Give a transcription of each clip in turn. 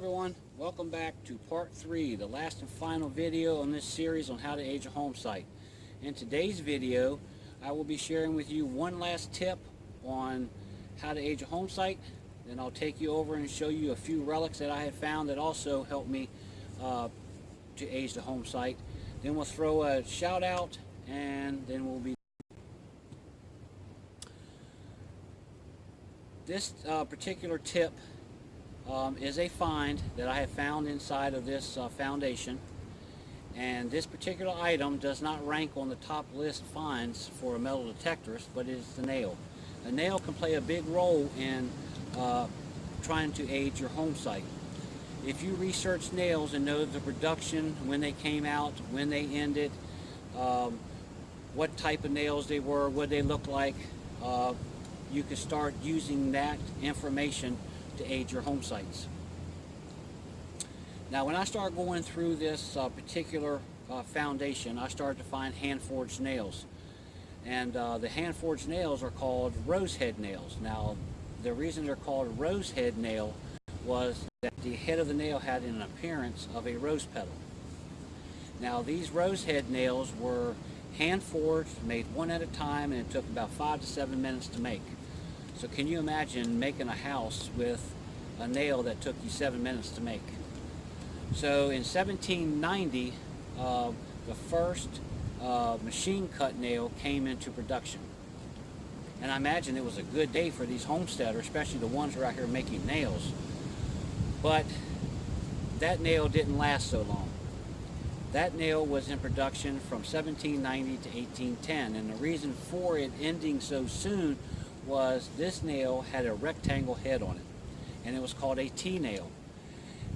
everyone, welcome back to part 3, the last and final video on this series on how to age a home site. In today's video, I will be sharing with you one last tip on how to age a home site. Then I'll take you over and show you a few relics that I had found that also helped me to age the home site. Then we'll throw a shout out, and then we'll be this particular tip is a find that I have found inside of this foundation, and this particular item does not rank on the top list finds for metal detectors, but it is the nail. A nail can play a big role in trying to age your home site. If you research nails and know the production, when they came out, when they ended, what type of nails they were, what they looked like, you can start using that information to age your home sites. Now, when I started going through this particular foundation, I started to find hand-forged nails, and the hand-forged nails are called rosehead nails. Now, the reason they're called rosehead nail was that the head of the nail had an appearance of a rose petal. Now, these rosehead nails were hand-forged, made one at a time, and it took about 5 to 7 minutes to make. So can you imagine making a house with a nail that took you 7 minutes to make? So in 1790, the first machine cut nail came into production. And I imagine it was a good day for these homesteaders, especially the ones who are out here making nails. But that nail didn't last so long. That nail was in production from 1790 to 1810, and the reason for it ending so soon was this nail had a rectangle head on it, and it was called a T-nail.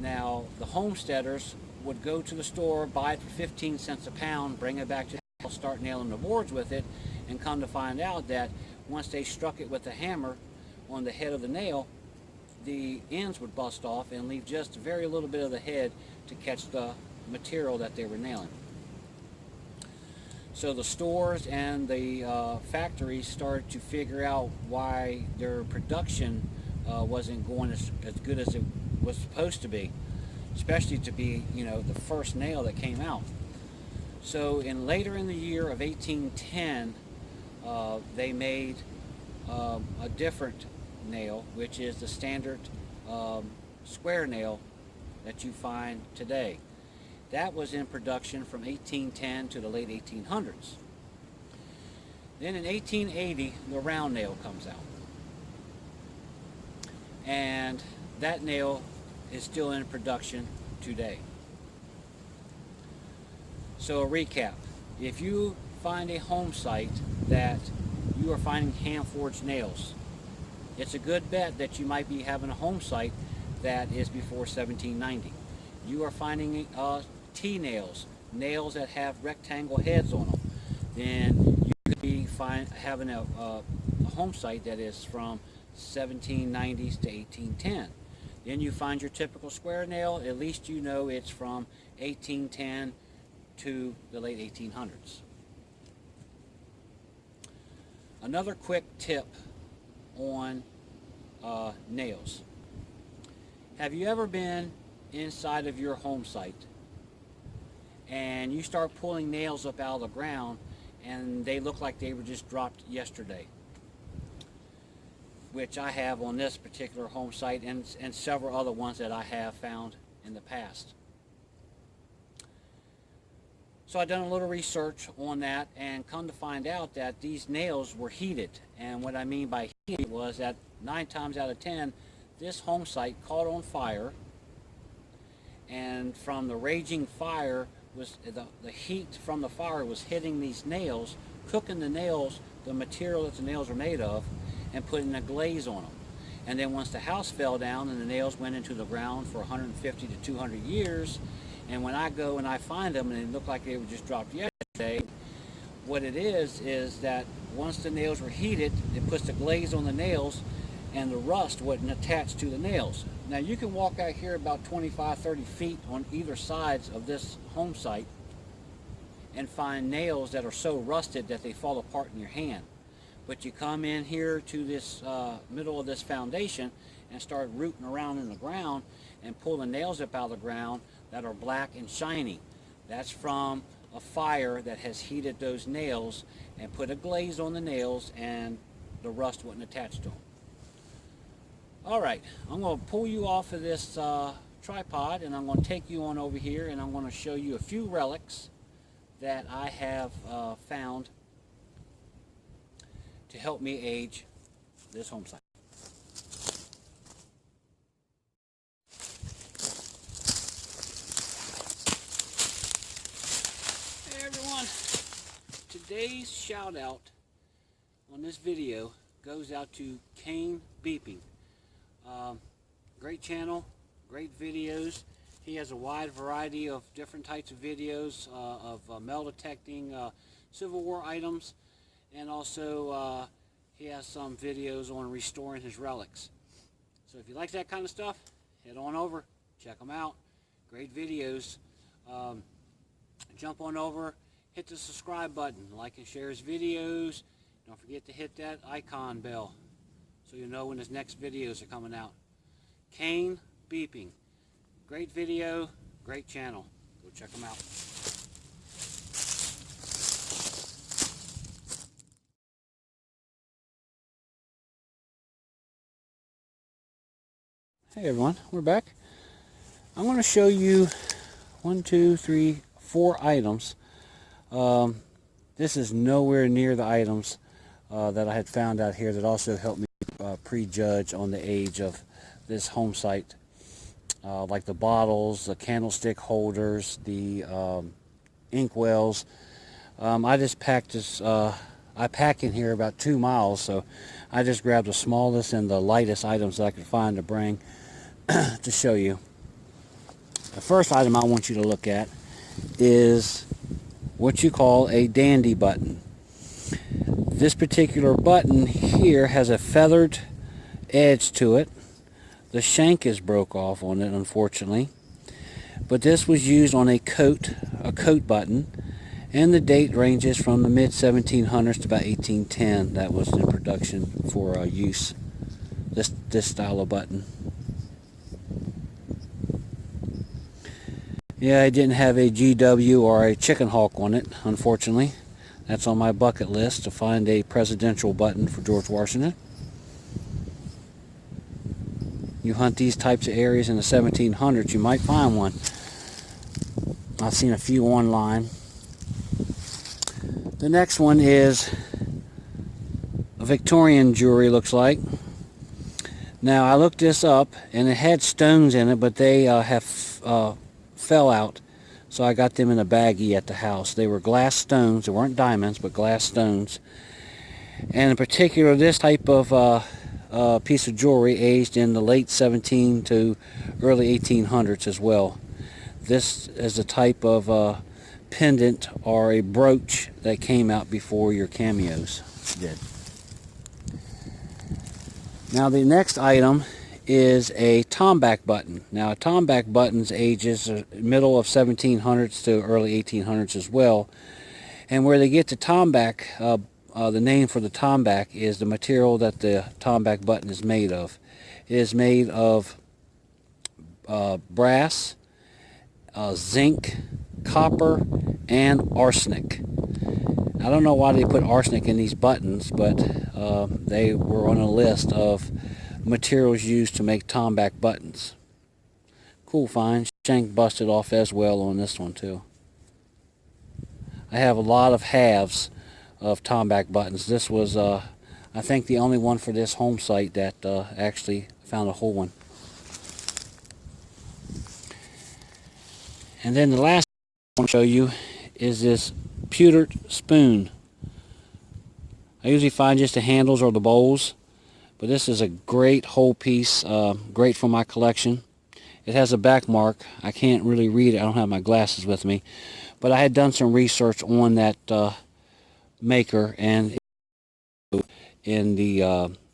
Now, the homesteaders would go to the store, buy it for 15 cents a pound, bring it back to the house, start nailing the boards with it, and come to find out that once they struck it with a hammer on the head of the nail, the ends would bust off and leave just a very little bit of the head to catch the material that they were nailing. So the stores and the factories started to figure out why their production wasn't going as good as it was supposed to be, especially to be, the first nail that came out. So later in the year of 1810, they made a different nail, which is the standard square nail that you find today. That was in production from 1810 to the late 1800s. Then in 1880, the round nail comes out. And that nail is still in production today. So a recap. If you find a home site that you are finding hand-forged nails, it's a good bet that you might be having a home site that is before 1790. You are finding T-nails, nails that have rectangle heads on them, then you could be having a home site that is from 1790s to 1810. Then you find your typical square nail, at least you know it's from 1810 to the late 1800s. Another quick tip on nails. Have you ever been inside of your home site and you start pulling nails up out of the ground and they look like they were just dropped yesterday? Which I have on this particular home site and several other ones that I have found in the past. So I've done a little research on that and come to find out that these nails were heated. And what I mean by heated was that 9 times out of 10, this home site caught on fire, and from the raging fire, was the heat from the fire was hitting these nails, cooking the nails, the material that the nails are made of, and putting a glaze on them. And then once the house fell down and the nails went into the ground for 150 to 200 years, and when I go and I find them and they look like they were just dropped yesterday, what it is that once the nails were heated, it puts the glaze on the nails and the rust wouldn't attach to the nails. Now you can walk out here about 25-30 feet on either sides of this home site and find nails that are so rusted that they fall apart in your hand. But you come in here to this middle of this foundation and start rooting around in the ground and pull the nails up out of the ground that are black and shiny. That's from a fire that has heated those nails and put a glaze on the nails, and the rust wouldn't attach to them. Alright, I'm going to pull you off of this tripod, and I'm going to take you on over here, and I'm going to show you a few relics that I have found to help me age this home site. Hey everyone, today's shout out on this video goes out to Kane Beeping. Great channel, great videos. He has a wide variety of different types of videos of metal detecting Civil War items, and also he has some videos on restoring his relics. So if you like that kind of stuff, head on over, check them out. Great videos. Jump on over, hit the subscribe button, like and share his videos. Don't forget to hit that icon bell so you know when his next videos are coming out. Kane Beeping. Great video, great channel. Go check them out. Hey everyone, we're back. I'm going to show you 1, 2, 3, 4 items. This is nowhere near the items that I had found out here that also helped me prejudge on the age of this home site. Like the bottles, the candlestick holders, the ink wells. I just packed this, I pack in here about 2 miles, so I just grabbed the smallest and the lightest items that I could find to bring to show you. The first item I want you to look at is what you call a dandy button. This particular button here has a feathered edge to it. The shank is broke off on it, unfortunately, but this was used on a coat button, and the date ranges from the mid 1700s to about 1810. That was in production for use, this style of button. Yeah, I didn't have a GW or a chicken hawk on it, unfortunately. That's on my bucket list, to find a presidential button for George Washington. You hunt these types of areas in the 1700s, you might find one. I've seen a few online. The next one is a Victorian Jewelry, looks like. Now I looked this up and it had stones in it, but they fell out, so I got them in a baggie at the house. They were glass stones. They weren't diamonds, but glass stones. And in particular, this type of piece of jewelry aged in the late 17 to early 1800s as well. This is a type of pendant or a brooch that came out before your cameos did. Now the next item is a tomback button. Now a tomback button's ages middle of 1700s to early 1800s as well. And where they get the tomback, the name for the tomback is the material that the tomback button is made of. It is made of brass, zinc, copper, and arsenic. I don't know why they put arsenic in these buttons, but they were on a list of materials used to make tomback buttons. Cool find. Shank busted off as well on this one too. I have a lot of halves of tomback buttons. This was I think the only one for this home site that actually found a whole one. And then the last I want to show you is this pewter spoon. I usually find just the handles or the bowls, but this is a great whole piece, great for my collection. It has a back mark. I can't really read it. I don't have my glasses with me, but I had done some research on that maker, and in the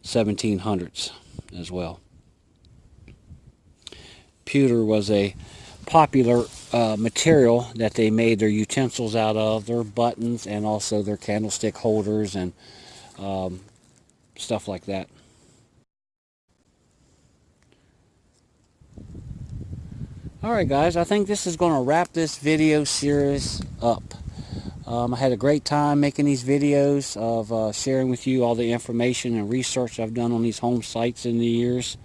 1700s as well. Pewter was a popular material that they made their utensils out of, their buttons, and also their candlestick holders and stuff like that. Alright guys, I think this is going to wrap this video series up. I had a great time making these videos of sharing with you all the information and research I've done on these home sites in the years.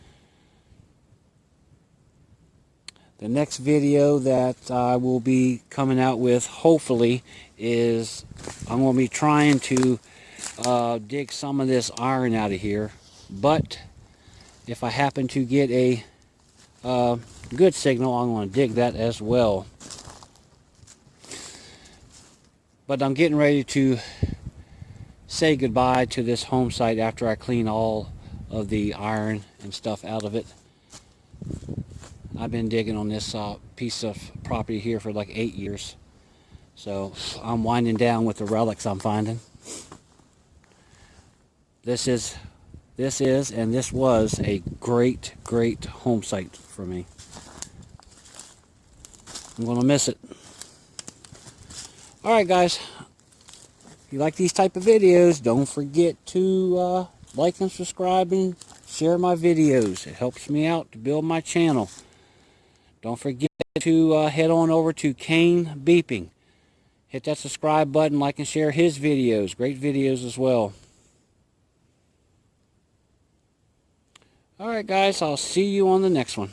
The next video that I will be coming out with, hopefully, is I'm going to be trying to dig some of this iron out of here. But if I happen to get a good signal, I'm going to dig that as well. But I'm getting ready to say goodbye to this home site after I clean all of the iron and stuff out of it. I've been digging on this piece of property here for like 8 years. So I'm winding down with the relics I'm finding. This was a great home site for me. I'm going to miss it. Alright guys, if you like these type of videos, don't forget to like and subscribe and share my videos. It helps me out to build my channel. Don't forget to head on over to Kane Beeping. Hit that subscribe button, like and share his videos. Great videos as well. Alright guys, I'll see you on the next one.